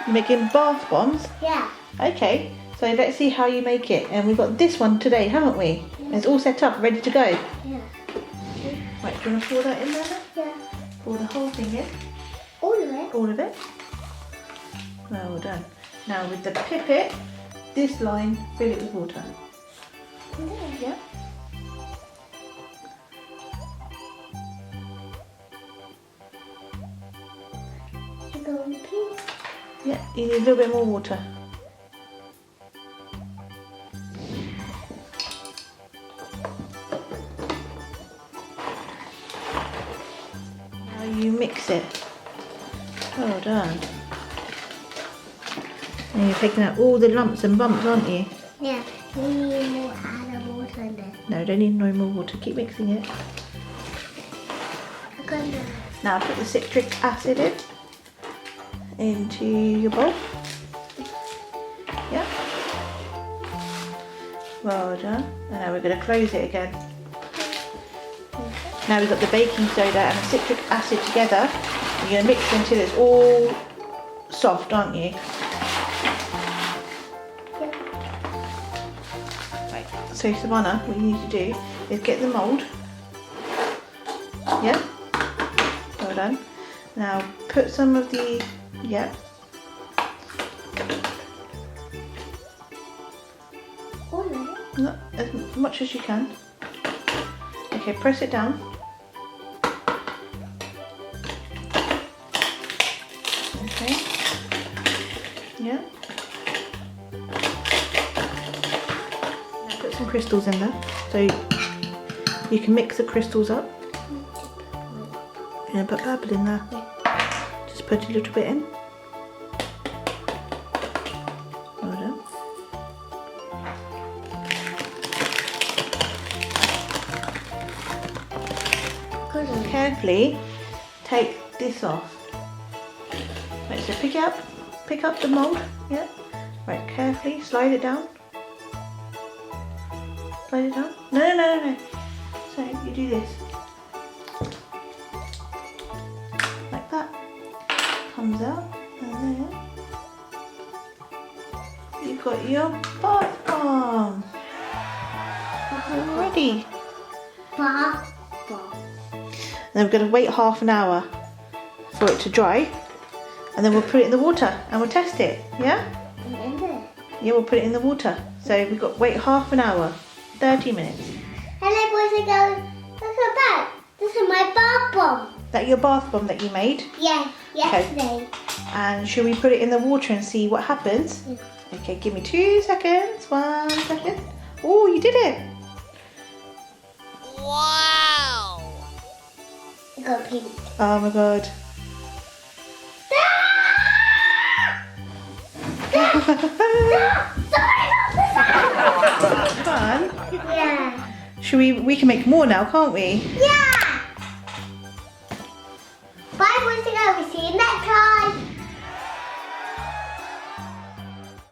You're making bath bombs? Yeah. Okay, so let's see how you make it. And we've got this one today, haven't we? It's all set up, ready to go. Yeah. Right, do you want to pour that in there now? Yeah. Pour the whole thing in. All of it? All of it. Well done. Now with the pipette, this line, fill it with water. Yeah. You go in pink. Yeah, you need a little bit more water. Now you mix it. Well done. And you're taking out all the lumps and bumps, aren't you? Yeah. You need more add of water in there. No, don't need no more water. Keep mixing it. I'm gonna. Now put the citric acid into your bowl. Yeah. Well done. And now we're going to close it again. Now we've got the baking soda and the citric acid together. You're going to mix it until it's all soft, aren't you? Right. So Savannah, what you need to do is get the mould. Yeah. Well done. Now put some of the, yeah. All of it? Not as much as you can. Okay, press it down. Okay. Yeah. Now put some crystals in there. So you can mix the crystals up. Yeah, put purple in there. Just put a little bit in. Well done. Carefully take this off. Right, so pick up the mould. Yeah. Right, carefully slide it down. Slide it down. No. So you do this. Like that. Comes out, and then you've got your bath bomb. Ready. Bath bomb. Then we're going to wait half an hour for it to dry, and then we'll put it in the water and we'll test it. Yeah? In there. Yeah, we'll put it in the water. So we've got to wait half an hour, 30 minutes. Hello boys and girls. Look at that. This is my bath bomb. That your bath bomb that you made? Yeah. Yesterday. And should we put it in the water and see what happens? Yeah. Okay, give me 2 seconds. 1 second. Oh, you did it. Wow! I got pink. Oh my god. Fun. Yeah. Should we can make more now, can't we? Yeah.